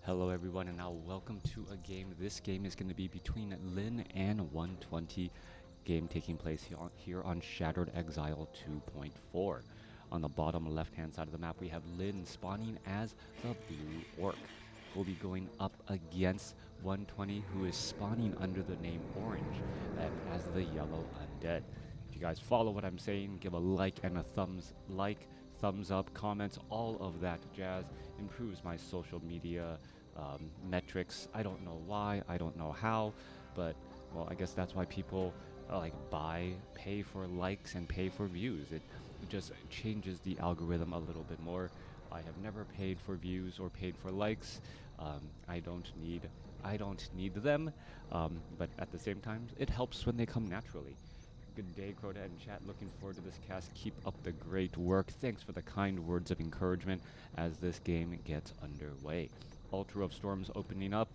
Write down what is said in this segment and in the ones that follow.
Hello everyone, and now welcome to a game. This game is going to be between Lin and 120, game taking place here on Shattered Exile 2.4. On the bottom left hand side of the map we have Lin spawning as the blue orc. We'll be going up against 120, who is spawning under the name Orange as the yellow undead. If you guys follow what I'm saying, give a like and a thumbs up, comments, all of that jazz improves my social media metrics. I don't know why, I don't know how, but well, I guess that's why people pay for likes and pay for views. It just changes the algorithm a little bit more. I have never paid for views or paid for likes. I don't need them, but at the same time, it helps when they come naturally. Good day, Crota and chat. Looking forward to this cast. Keep up the great work. Thanks for the kind words of encouragement as this game gets underway. Altar of Storms opening up.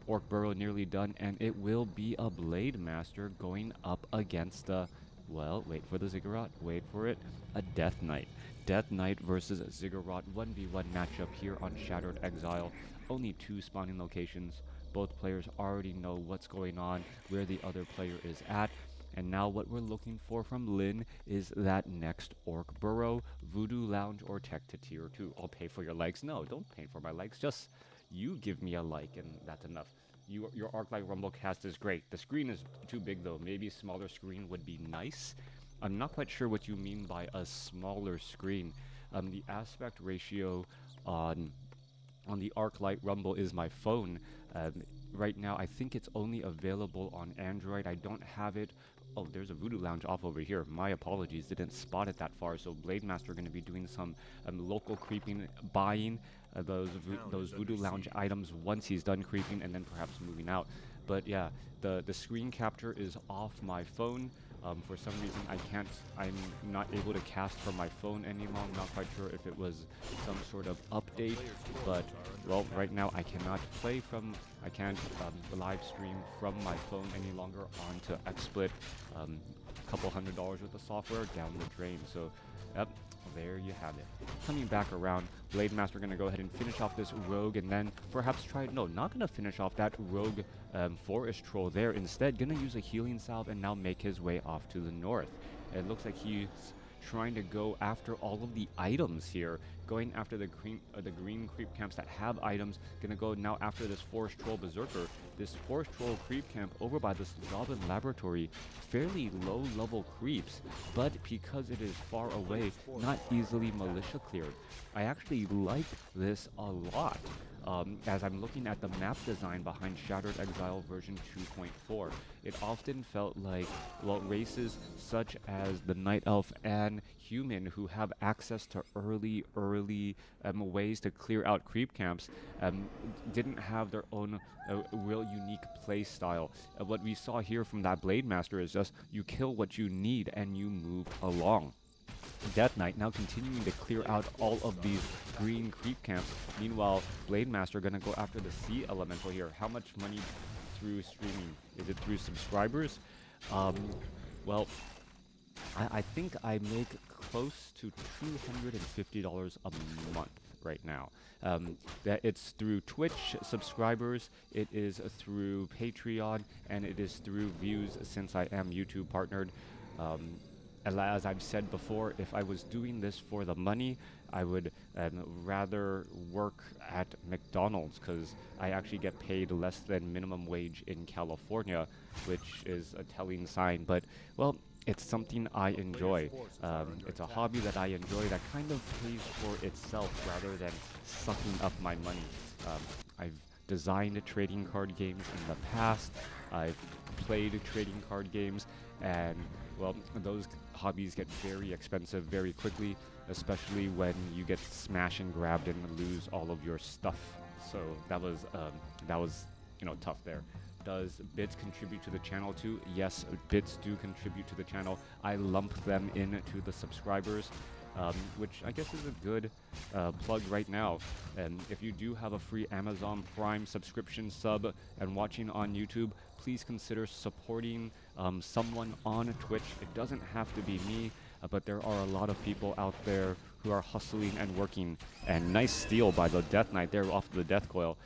Orc Burrow nearly done, and it will be a Blade Master going up against a, well, wait for the Ziggurat, wait for it, a Death Knight. Death Knight versus Ziggurat 1v1 matchup here on Shattered Exile. Only 2 spawning locations. Both players already know what's going on, where the other player is at. And now what we're looking for from Lin is that next Orc Burrow, Voodoo Lounge, or Tech to Tier 2. I'll pay for your likes. No, don't pay for my likes. Just you give me a like, and that's enough. Your Arclight Rumble cast is great. The screen is too big, though. Maybe a smaller screen would be nice. I'm not quite sure what you mean by a smaller screen. The aspect ratio on the Arclight Rumble is my phone. Right now, I think it's only available on Android. I don't have it. Oh, there's a Voodoo Lounge off over here. My apologies, didn't spot it that far. So Blade Master going to be doing some local creeping, buying those Voodoo Lounge items once he's done creeping, and then perhaps moving out. But yeah, the screen capture is off my phone. For some reason, I'm not able to cast from my phone anymore. I'm not quite sure if it was some sort of update, but well, right now I can't live stream from my phone any longer onto XSplit. A couple $100 worth of software down the drain. So, yep, there you have it. Coming back around, Blade Master gonna go ahead and finish off this rogue, and then perhaps not gonna finish off that rogue forest troll there. Instead, gonna use a healing salve and now make his way off to the north. It looks like he's trying to go after all of the items here, going after the green creep camps that have items. Gonna go now after this forest troll berserker. This forest troll creep camp over by this goblin laboratory, fairly low level creeps, but because it is far away, not easily militia cleared. I actually like this a lot. As I'm looking at the map design behind Shattered Exile version 2.4, it often felt like, well, races such as the Night Elf and Human, who have access to early ways to clear out creep camps, didn't have their own real unique play style. What we saw here from that Blade Master is just you kill what you need and you move along. Death Knight now continuing to clear out all of these green creep camps. Meanwhile, Blade Master gonna go after the Sea Elemental here. How much money through streaming? Is it through subscribers? Well, I think I make close to $250 a month right now. That it's through Twitch subscribers, it is through Patreon, and it is through views since I am YouTube partnered. As I've said before, if I was doing this for the money, I would rather work at McDonald's, because I actually get paid less than minimum wage in California, which is a telling sign. But, well, it's something I enjoy. It's a hobby that I enjoy that kind of pays for itself rather than sucking up my money. I've designed trading card games in the past. I've played trading card games, and well, those hobbies get very expensive very quickly, especially when you get smash and grabbed and lose all of your stuff. So that was tough there. Does bits contribute to the channel too? Yes, bits do contribute to the channel. I lump them into the subscribers, which I guess is a good plug right now. And if you do have a free Amazon Prime subscription sub and watching on YouTube, please consider supporting someone on Twitch. It doesn't have to be me, but there are a lot of people out there who are hustling and working. And nice steal by the Death Knight there off the Death Coil.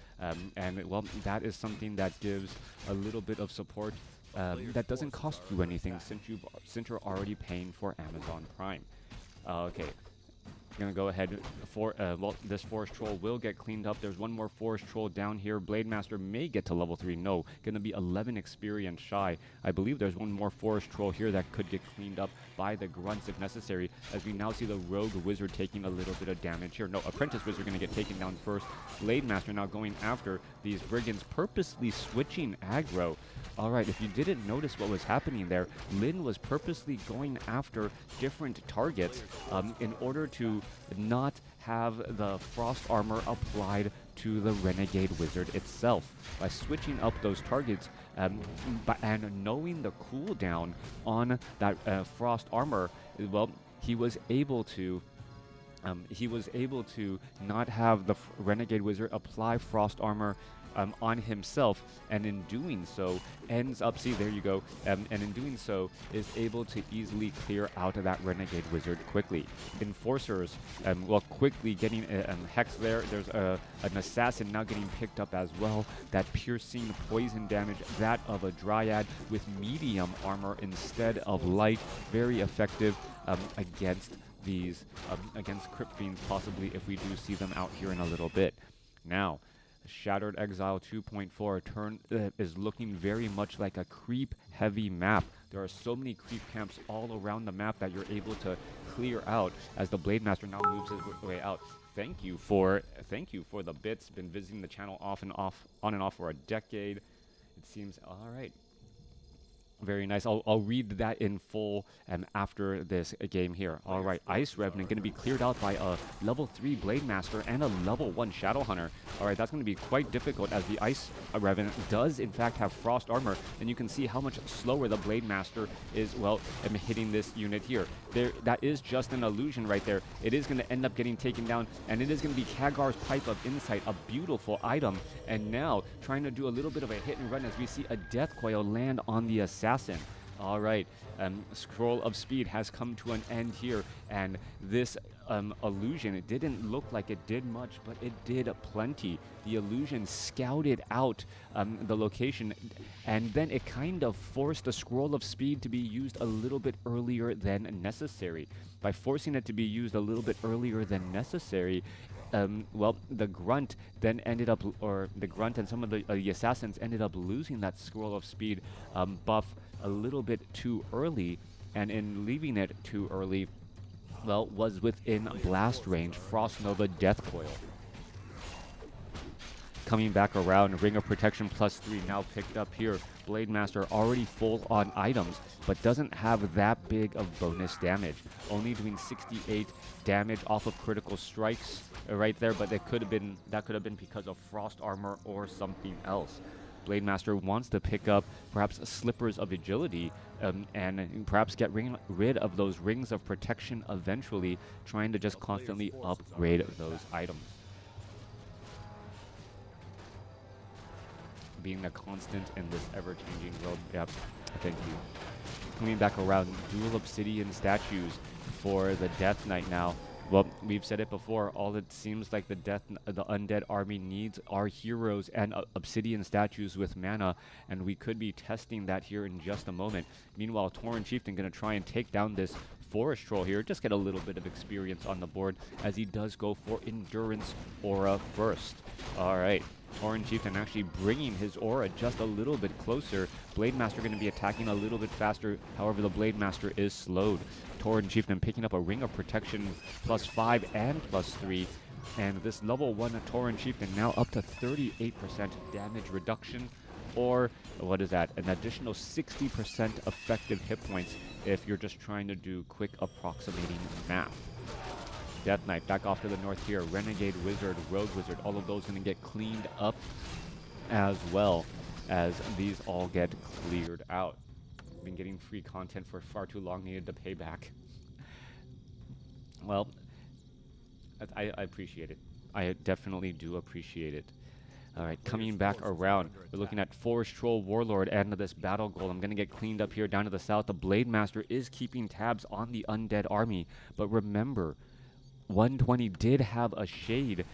And well, that is something that gives a little bit of support that doesn't cost you anything since you're already paying for Amazon Prime. Okay. Gonna go ahead for well, this forest troll will get cleaned up. There's one more forest troll down here. Blade Master may get to level 3. No, gonna be 11 experience shy. I believe there's one more forest troll here that could get cleaned up by the grunts if necessary, as we now see the rogue wizard taking a little bit of damage here. No, apprentice wizard gonna get taken down first. Blade Master now going after these brigands, purposely switching aggro. Alright, if you didn't notice what was happening there, Lin was purposely going after different targets in order to not have the frost armor applied to the renegade wizard itself. By switching up those targets and knowing the cooldown on that frost armor, well, he was able to not have the renegade wizard apply frost armor on himself, and in doing so ends up, see, there you go, and in doing so is able to easily clear out of that renegade wizard quickly. Enforcers, well, quickly getting Hex there. There's an assassin now getting picked up as well. That piercing poison damage, that of a dryad with medium armor instead of light. Very effective against these, against Crypt Fiends, possibly, if we do see them out here in a little bit. Now, Shattered Exile 2.4 is looking very much like a creep-heavy map. There are so many creep camps all around the map that you're able to clear out as the Blade Master now moves his way out. Thank you for the bits. Been visiting the channel on and off for a decade. It seems all right. Very nice. I'll read that in full after this game here. All right, Ice Revenant going to be cleared out by a level 3 Blade Master and a level 1 Shadow Hunter. All right, that's going to be quite difficult as the Ice Revenant does in fact have frost armor, and you can see how much slower the Blade Master is, well, hitting this unit here. That is just an illusion right there. It is going to end up getting taken down, and it is going to be Kagar's Pipe of Insight, a beautiful item. And now trying to do a little bit of a hit and run as we see a Death Coil land on the assassin. All right, Scroll of Speed has come to an end here, and this illusion, it didn't look like it did much, but it did plenty. The illusion scouted out the location, and then it kind of forced the Scroll of Speed to be used a little bit earlier than necessary. By forcing it to be used a little bit earlier than necessary, well, the grunt then ended up, or the grunt and some of the assassins ended up losing that Scroll of Speed buff a little bit too early, and in leaving it too early, well, was within blast range. Frost Nova Death Coil. Coming back around, Ring of Protection +3 now picked up here. Blade Master already full on items, but doesn't have that big of bonus damage. Only doing 68 damage off of critical strikes right there, but that could have been because of frost armor or something else. Blade Master wants to pick up perhaps Slippers of Agility and perhaps get rid of those Rings of Protection eventually, trying to just constantly upgrade those items. Being a constant in this ever-changing world. Yep, thank you. Coming back around, dual obsidian statues for the Death Knight now. Well, we've said it before, all it seems like the undead army needs are heroes and obsidian statues with mana, and we could be testing that here in just a moment. Meanwhile, Tauren Chieftain going to try and take down this Forest Troll here, just get a little bit of experience on the board, as he does go for Endurance Aura first. Alright, Tauren Chieftain actually bringing his aura just a little bit closer. Blade Master going to be attacking a little bit faster, however the Blade Master is slowed. Tauren Chieftain picking up a Ring of Protection +5 and +3, and this level 1 Tauren Chieftain now up to 38% damage reduction, or what is that, an additional 60% effective hit points if you're just trying to do quick approximating math. Death Knight back off to the north here. Renegade Wizard, Rogue Wizard, all of those going to get cleaned up as well as these all get cleared out. Been getting free content for far too long, needed to pay back. Well, I appreciate it. I definitely do appreciate it. Alright, coming back around, we're looking at Forest Troll Warlord and this Battle Golem. Going to get cleaned up here down to the south. The Blade Master is keeping tabs on the undead army, but remember, 120 did have a shade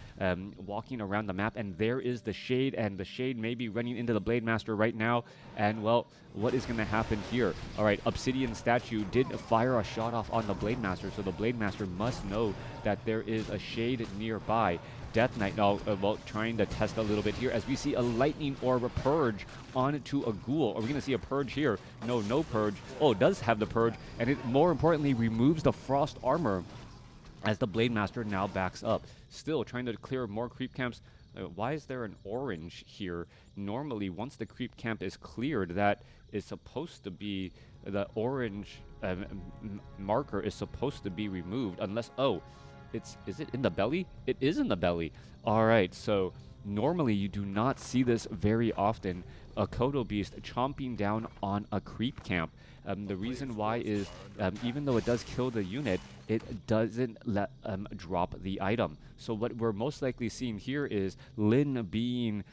walking around the map, and there is the shade, and the shade may be running into the Blade Master right now. And well, what is going to happen here? All right, Obsidian Statue did fire a shot off on the Blade Master, so the Blade Master must know that there is a shade nearby. Death Knight now, well, trying to test a little bit here as we see a Lightning Orb Purge onto a Ghoul. Are we going to see a Purge here? No, no Purge. Oh, it does have the Purge, and it more importantly removes the Frost Armor as the Blade Master now backs up. Still trying to clear more creep camps. Why is there an orange here? Normally, once the creep camp is cleared, that is supposed to be, the orange marker is supposed to be removed, unless, oh, is it in the belly? It is in the belly. All right, so normally you do not see this very often. A Kodo Beast chomping down on a creep camp. The reason why is, even though it does kill the unit, it doesn't let drop the item. So what we're most likely seeing here is Lin being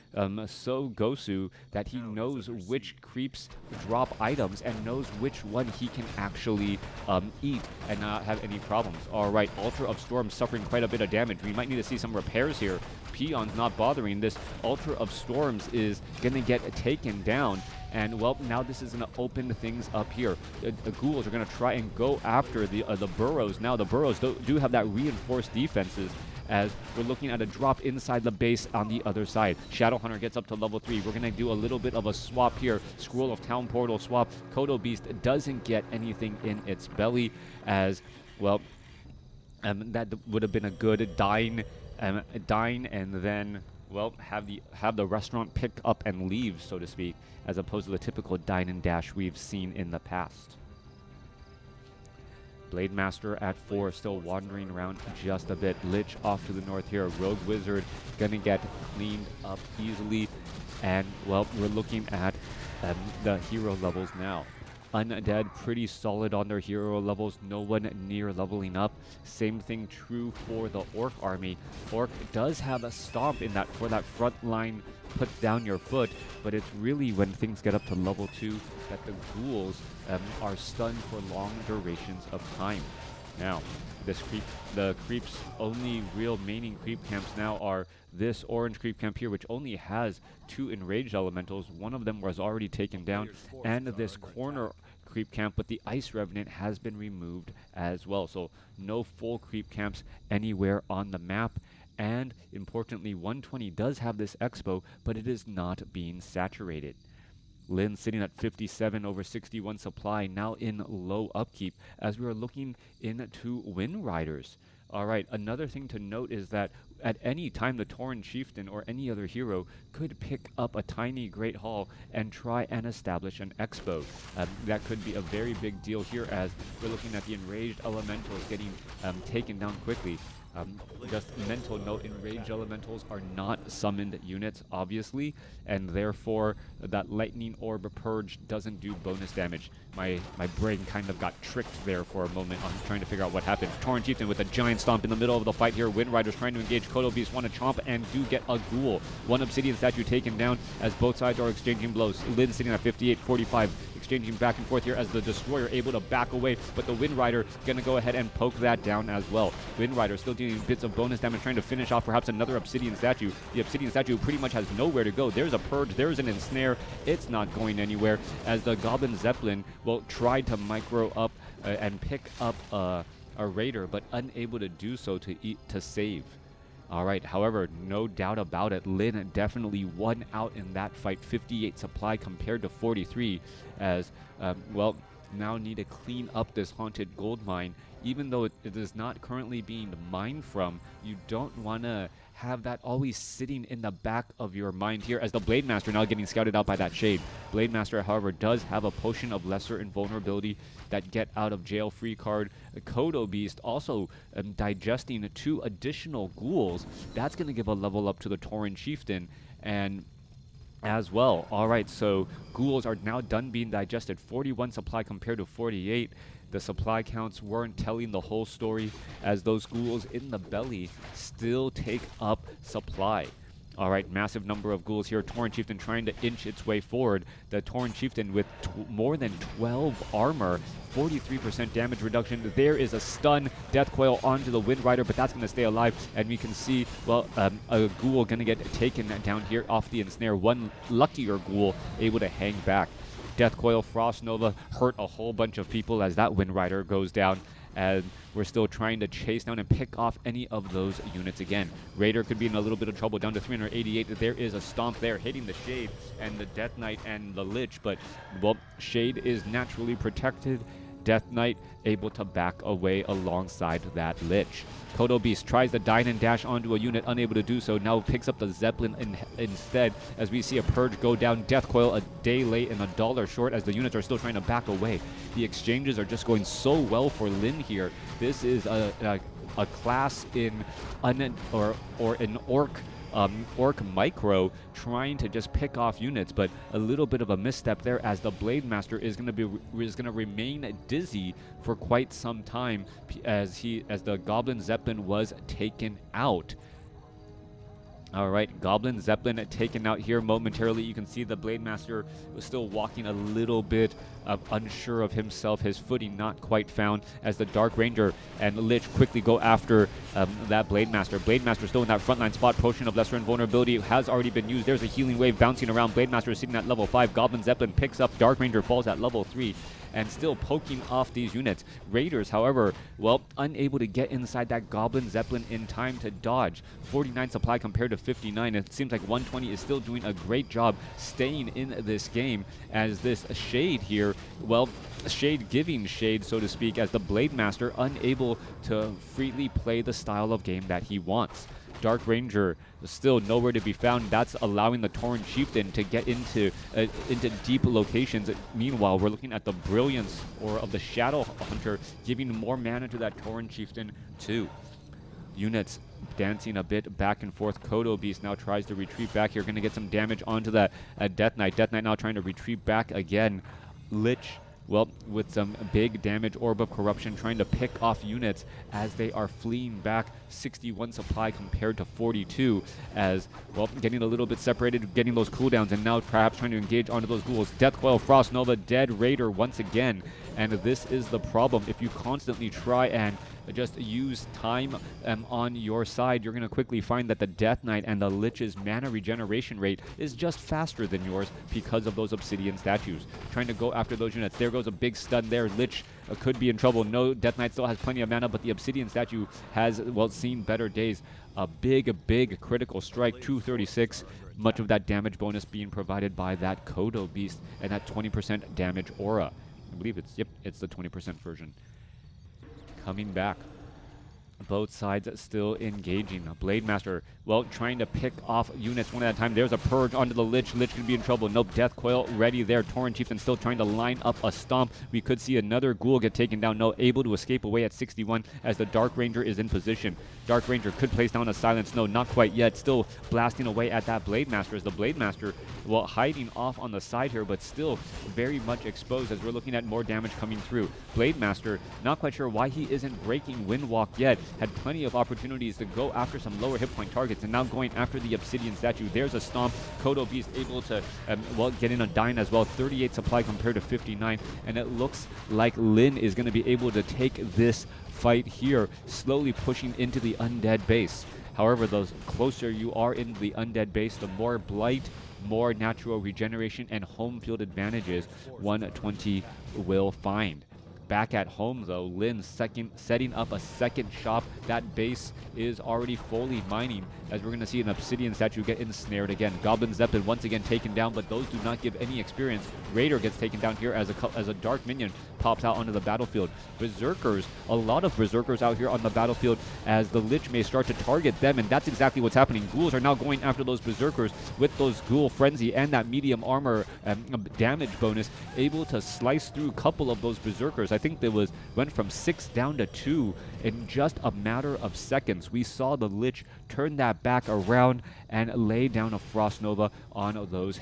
so Gosu that he knows which creeps drop items and knows which one he can actually eat and not have any problems. All right, Ultra of Storm suffering quite a bit of damage. We might need to see some repairs here. Peon's not bothering. This Ultra of Storms is going to get taken down. And, well, now this is going to open things up here. The Ghouls are going to try and go after the Burrows. Now, the Burrows do have that reinforced defenses, as we're looking at a drop inside the base on the other side. Shadowhunter gets up to level 3. We're going to do a little bit of a swap here. Scroll of Town Portal swap. Kodo Beast doesn't get anything in its belly, as, well, that would have been a good dine and then, well, have the restaurant pick up and leave, so to speak, as opposed to the typical dine and dash we've seen in the past. Blade Master at 4, still wandering around just a bit. Lich off to the north here. Rogue Wizard gonna get cleaned up easily. And, well, we're looking at the hero levels now. Undead pretty solid on their hero levels, no one near leveling up. Same thing true for the Orc army. Orc does have a stomp in that for that front line, put down your foot, but it's really when things get up to level 2 that the Ghouls are stunned for long durations of time. Now, the creeps only real maining creep camps now are this orange creep camp here, which only has 2 enraged elementals. One of them was already taken down, and this corner creep camp, but the Ice Revenant has been removed as well. So no full creep camps anywhere on the map. And importantly, 120 does have this expo, but it is not being saturated. Lin sitting at 57 over 61 supply, now in low upkeep, as we are looking into Wind Riders. All right, another thing to note is that at any time the Tauren Chieftain or any other hero could pick up a tiny Great Hall and try and establish an expo. That could be a very big deal here, as we're looking at the enraged elementals getting taken down quickly. Just mental note, enraged elementals are not summoned units, obviously, and therefore that Lightning Orb Purge doesn't do bonus damage. My brain kind of got tricked there for a moment on trying to figure out what happened. Tauren Chieftain with a giant stomp in the middle of the fight here. Wind Riders trying to engage. Kodo Beast want to chomp and do get a Ghoul. One Obsidian Statue taken down as both sides are exchanging blows. Lin sitting at 58-45, exchanging back and forth here as the Destroyer able to back away, but the Wind Rider going to go ahead and poke that down as well. Wind Rider still dealing bits of bonus damage, trying to finish off perhaps another Obsidian Statue. The Obsidian Statue pretty much has nowhere to go. There's a Purge, there's an Ensnare. It's not going anywhere, as the Goblin Zeppelin, well, tried to micro up and pick up a Raider, but unable to do so to save. All right, however, no doubt about it, Lin definitely won out in that fight. 58 supply compared to 43, as, well, now need to clean up this haunted gold mine. Even though it is not currently being mined from, you don't want to have that always sitting in the back of your mind here, as the Blade Master now getting scouted out by that Shade. Blade Master, however, does have a Potion of Lesser Invulnerability, that get out of jail free card. Kodo Beast also digesting 2 additional Ghouls. That's going to give a level up to the Tauren Chieftain, and as well. All right, so Ghouls are now done being digested. 41 supply compared to 48. The supply counts weren't telling the whole story, as those Ghouls in the belly still take up supply. All right, massive number of ghouls here. Tauren Chieftain trying to inch its way forward. The Tauren Chieftain with more than 12 armor, 43% damage reduction. There is a stun Death Coil onto the Wind Rider, but that's going to stay alive. And we can see, well, a ghoul going to get taken down here off the ensnare. One luckier ghoul able to hang back. Death Coil, Frost Nova hurt a whole bunch of people as that Wind Rider goes down. And we're still trying to chase down and pick off any of those units again. Raider could be in a little bit of trouble, down to 388. There is a stomp there, hitting the Shade and the Death Knight and the Lich, but, well, Shade is naturally protected. Death Knight able to back away alongside that Lich. Kodo Beast tries to dine and dash onto a unit, unable to do so. Now picks up the Zeppelin instead as we see a Purge go down. Death Coil a day late and $1 short as the units are still trying to back away. The exchanges are just going so well for Lin here. This is a class in an orc Orc Micro trying to just pick off units, but a little bit of a misstep there as the Blade Master is going to remain dizzy for quite some time as the Goblin Zeppelin was taken out. All right, Goblin Zeppelin taken out here momentarily. You can see the Blade Master was still walking a little bit unsure of himself, his footing not quite found as the Dark Ranger and Lich quickly go after that Blade Master. Blade Master still in that frontline spot. Potion of Lesser Invulnerability has already been used. There's a healing wave bouncing around. Blade Master is sitting at level 5. Goblin Zeppelin picks up. Dark Ranger falls at level 3. And still poking off these units. Raiders, however, well, unable to get inside that Goblin Zeppelin in time to dodge. 49 supply compared to 59. It seems like 120 is still doing a great job staying in this game as this Shade here, well, Shade giving Shade, so to speak, as the Blade Master unable to freely play the style of game that he wants. Dark Ranger still nowhere to be found. That's allowing the Tauren Chieftain to get into deep locations. Meanwhile, we're looking at the brilliance of the Shadow Hunter, giving more mana to that Tauren Chieftain too. Units dancing a bit back and forth. Kodo Beast now tries to retreat back here. Going to get some damage onto that Death Knight. Death Knight now trying to retreat back again. Lich, well, with some big damage, Orb of Corruption trying to pick off units as they are fleeing back. 61 supply compared to 42 as, well, getting a little bit separated, getting those cooldowns, and now perhaps trying to engage onto those ghouls. Death Coil, Frost Nova, dead Raider once again. And this is the problem. If you constantly try and just use time on your side, you're going to quickly find that the Death Knight and the Lich's mana regeneration rate is just faster than yours because of those Obsidian statues. Trying to go after those units. There goes a big stun there. Lich could be in trouble. No, Death Knight still has plenty of mana, but the Obsidian statue has, well, seen better days. A big critical strike, 236. Much of that damage bonus being provided by that Kodo Beast and that 20% damage aura. I believe it's the 20% version. Coming back. Both sides still engaging. Blade Master, well, trying to pick off units one at a time. There's a Purge onto the Lich. Lich could be in trouble. Nope, Death Coil ready there. Tauren Chieftain still trying to line up a stomp. We could see another Ghoul get taken down. No, able to escape away at 61 as the Dark Ranger is in position. Dark Ranger could place down a Silence. No, not quite yet. Still blasting away at that Blade Master as the Blade Master, well, hiding off on the side here, but still very much exposed as we're looking at more damage coming through. Blade Master, not quite sure why he isn't breaking Windwalk yet. Had plenty of opportunities to go after some lower hit point targets and now going after the Obsidian statue. There's a stomp. Kodo Beast able to, well, get in a dine as well. 38 supply compared to 59. And it looks like Lin is going to be able to take this fight here, slowly pushing into the undead base. However, the closer you are in the undead base, the more blight, more natural regeneration, and home field advantages 120 will find. Back at home, though, Lin setting up a second shop. That base is already fully mining, as we're going to see an Obsidian statue get ensnared again. Goblin Zeppelin once again taken down, but those do not give any experience. Raider gets taken down here as a Dark Minion pops out onto the battlefield. Berserkers, a lot of Berserkers out here on the battlefield as the Lich may start to target them, and that's exactly what's happening. Ghouls are now going after those Berserkers with those Ghoul Frenzy and that medium armor damage bonus, able to slice through a couple of those Berserkers. I think there went from 6 down to 2 in just a matter of seconds. We saw the Lich turn that back around and lay down a Frost Nova on those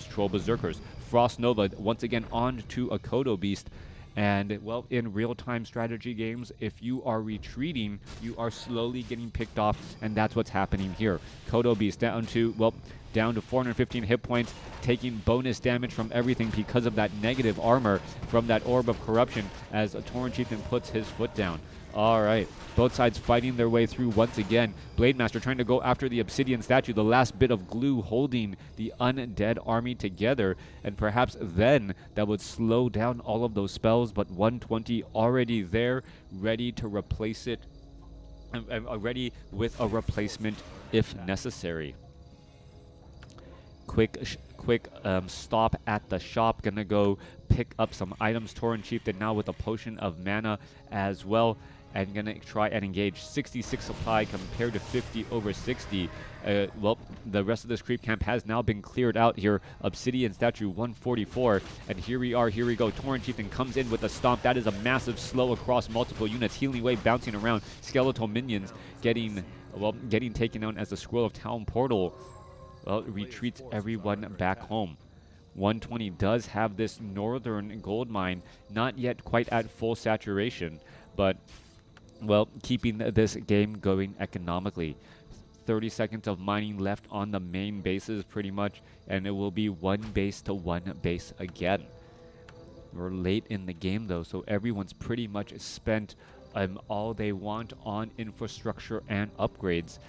Troll Berserkers. Frost Nova once again on to a Kodo Beast, And, well, in real-time strategy games, if you are retreating, you are slowly getting picked off, and that's what's happening here. Kodo Beast down to 415 hit points, taking bonus damage from everything because of that negative armor from that Orb of Corruption as a Tauren Chieftain puts his foot down. All right, both sides fighting their way through once again. Blademaster trying to go after the Obsidian statue, the last bit of glue holding the undead army together, and perhaps then that would slow down all of those spells, but 120 already there, ready to replace it, ready with a replacement if necessary. Quick stop at the shop. Gonna go pick up some items. Tauren Chieftain now with a potion of mana as well. And gonna try and engage. 66 supply compared to 50 over 60. Well, the rest of this creep camp has now been cleared out here. Obsidian statue 144. And here we are. Here we go. Tauren Chieftain comes in with a stomp. That is a massive slow across multiple units. Healing wave bouncing around. Skeletal minions getting taken out as the Scroll of Town portal retreats everyone back home. 120 does have this northern gold mine, not yet quite at full saturation, but, well, keeping this game going economically. 30 seconds of mining left on the main bases pretty much, and it will be one base to one base again. We're late in the game though, so everyone's pretty much spent all they want on infrastructure and upgrades.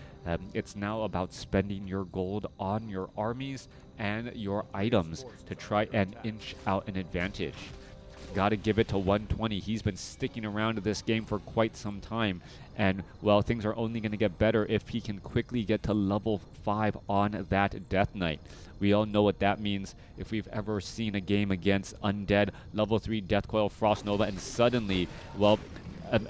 It's now about spending your gold on your armies and your items to try and inch out an advantage. Got to give it to 120. He's been sticking around to this game for quite some time. And, well, things are only going to get better if he can quickly get to level 5 on that Death Knight. We all know what that means if we've ever seen a game against undead, level 3 Death Coil Frost Nova, and suddenly, well,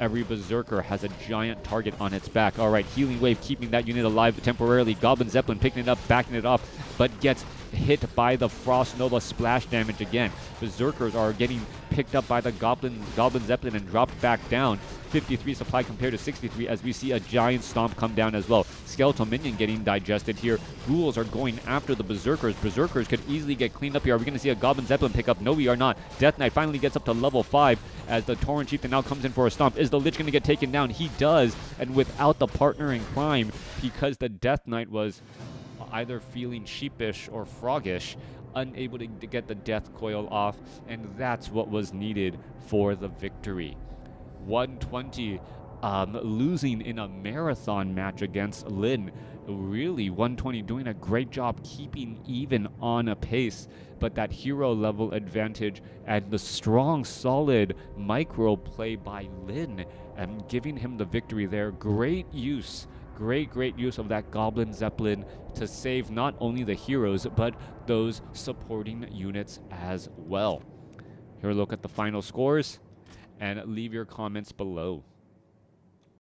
every Berserker has a giant target on its back. All right, Healing Wave keeping that unit alive temporarily. Goblin Zeppelin picking it up, backing it off, but gets hit by the Frost Nova splash damage again. Berserkers are getting picked up by the Goblin Zeppelin and dropped back down. 53 supply compared to 63 as we see a giant stomp come down as well. Skeletal Minion getting digested here. Ghouls are going after the Berserkers. Berserkers could easily get cleaned up here. Are we going to see a Goblin Zeppelin pick up? No, we are not. Death Knight finally gets up to level 5 as the Tauren Chieftain now comes in for a stomp. Is the Lich going to get taken down? He does, and without the partner in crime, because the Death Knight was either feeling sheepish or froggish, unable to get the death coil off, and that's what was needed for the victory. 120 losing in a marathon match against Lin. Really, 120 doing a great job keeping even on a pace, but that hero level advantage and the strong, solid micro play by Lin and giving him the victory there. Great use of that Goblin Zeppelin to save not only the heroes, but those supporting units as well. Here, look at the final scores, and leave your comments below.